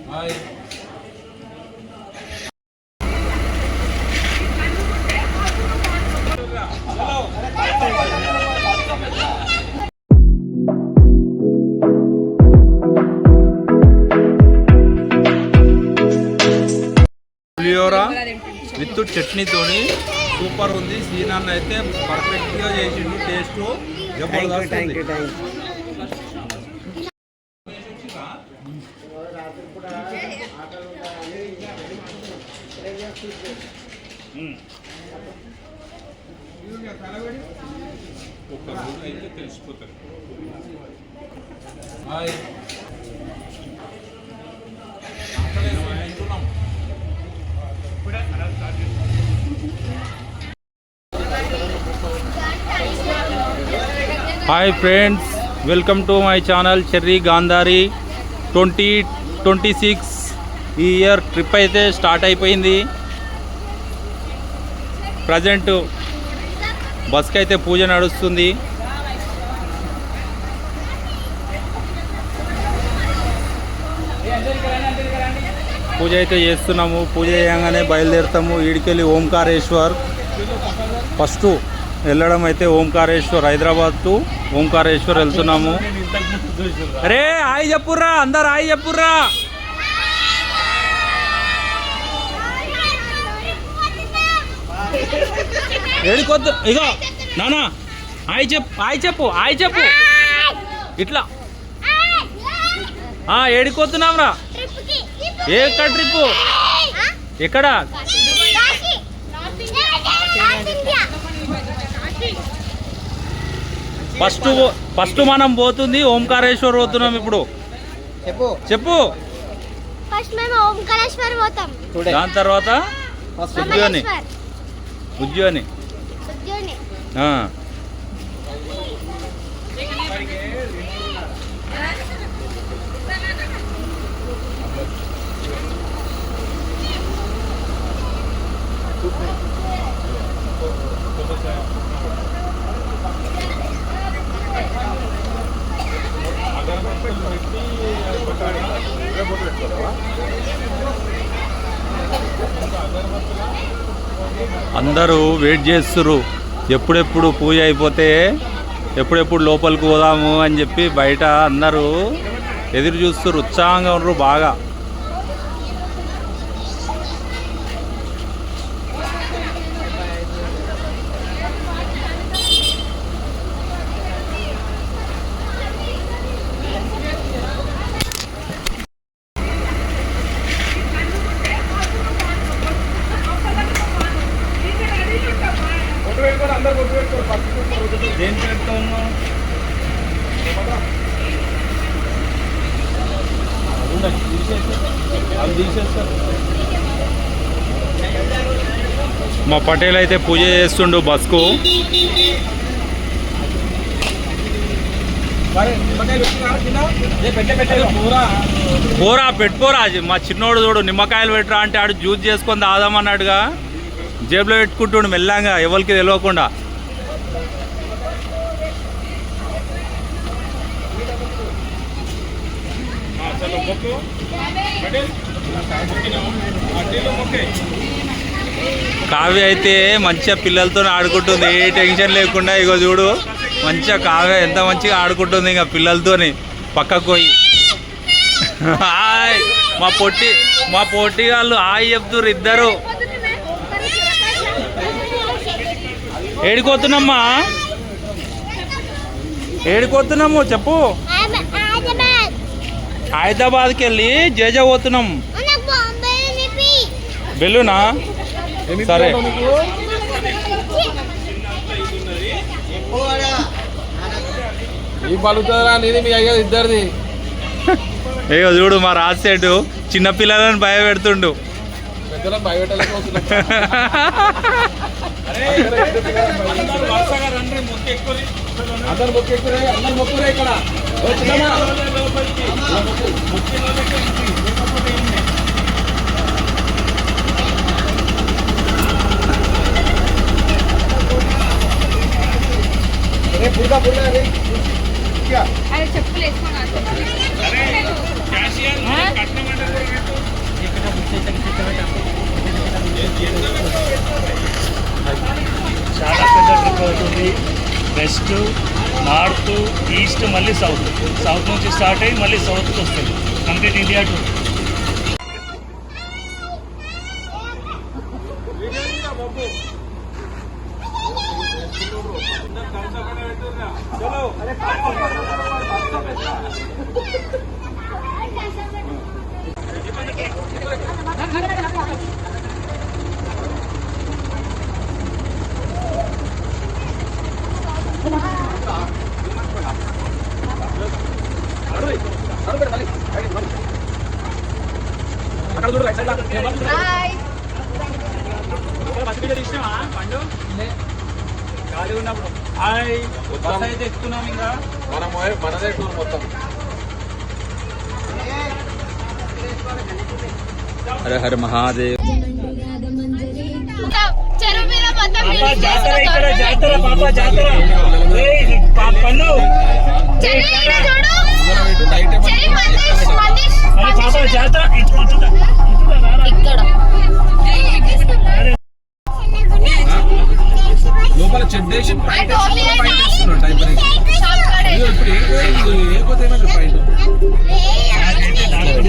Pulihora with చట్నీతోని super ఉంది. సీనాన్ని అయితే పర్ఫెక్ట్గా చేసిండు. టేస్ట్ జబర్దస్త్ ఉంది. ఒక్క రోజు అయితే తెలిసిపోతారు. Hi friends, welcome to my channel Cherry Gandhari 2026. ఈ ఇయర్ ట్రిప్ అయితే స్టార్ట్ అయిపోయింది. ప్రజెంట్ బస్కి అయితే పూజ నడుస్తుంది. పూజ అయితే చేస్తున్నాము. పూజ చేయగానే బయలుదేరుతాము. ఈడికెళ్ళి ఓంకారేశ్వర్ ఫస్ట్ వెళ్ళడం అయితే ఓంకారేశ్వర్, హైదరాబాద్ టు ఓంకారేశ్వర్ వెళ్తున్నాము. అరే హాయ్ చెప్పుర్రా, అందరు హాయ్ చెప్పుర్రా. ఏడికొద్దు, ఇగో నానా హాయ్ చెప్పు, హాయ్ చెప్పు, హాయ్ చెప్పు. ఇట్లా ఏడికొద్దున్నాంరా. ఎక్కడ ట్రిప్పు? ఎక్కడ? ఫస్ట్ మనం పోతుంది ఓంకారేశ్వర్ పోతున్నాం. ఇప్పుడు చెప్పు. దాని తర్వాత ఉజ్జయిని. అందరూ వెయిట్ చేస్తున్నారు ఎప్పుడెప్పుడు పూజ అయిపోతే ఎప్పుడెప్పుడు లోపలికి పోదాము అని చెప్పి బయట అందరూ ఎదురు చూస్తున్నారు. ఉత్సాహంగా ఉన్నారు బాగా. మా పటేల్ అయితే పూజ చేస్తుండు బస్కు. పోరా పెట్టుకోరా. మా చిన్నోడు చూడు నిమ్మకాయలు పెట్టరా అంటే ఆడు జ్యూస్ చేసుకొని తాదామన్నాడుగా జేబులో పెట్టుకుంటుండు మెల్లంగా, ఎవరికి తెలియకుండా. కావ్య అయితే మంచిగా పిల్లలతో ఆడుకుంటుంది, ఏ టెన్షన్ లేకుండా. ఇగో చూడు మంచిగా కావ్య ఎంత మంచిగా ఆడుకుంటుంది ఇంకా పిల్లలతోని పక్కకు పోయి. హాయ్ మా పొట్టి వాళ్ళు హాయ్ చెప్తున్నారు ఇద్దరు. ఏడిపోతున్నామ్మా? ఏడిపోతున్నాము చెప్పు. హైదరాబాద్కి వెళ్ళి జేజ పోతున్నాం. బెలూనా? సరే. ఇద్దరిది ఏయో చూడు మా రాజశేటు చిన్నపిల్లలను భయపెడుతుండు. अरे चप्पल ఈస్ట్ మళ్ళీ సౌత్, సౌత్ నుంచి స్టార్ట్ అయ్యి మళ్ళీ సౌత్కి వస్తుంది. Complete India tour. మనదే టూర్ మొత్తం. హర హర మహాదేవ్. జాతర ఇక్కడ జాతర పాప జాతర పన్ను పాప జాతర లోపల చెడ్డేసి ఏపోతే పాయింట్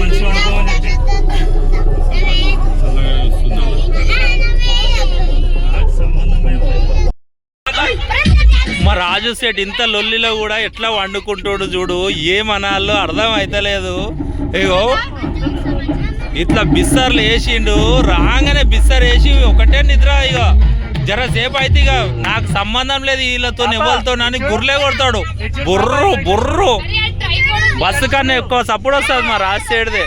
మనిషి అనుకోవాలి. మా రాజు సెట్ ఇంత లొల్లిలో కూడా ఎట్లా వండుకుంటాడు చూడు, ఏమనాలో అర్థం అయితలేదు. ఇగో ఇట్లా బిస్సర్లు వేసిండు, రాగానే బిస్సర్ వేసి ఒకటే నిద్ర. ఇక జరసేపు అయితే ఇక నాకు సంబంధం లేదు వీళ్ళతో ఎవరితో అని గుర్లే కొడతాడు. బుర్రు బుర్రు బస్సు కన్నా ఎక్కువ సపోర్ట్ వస్తుంది మా రాజు సైడ్దే.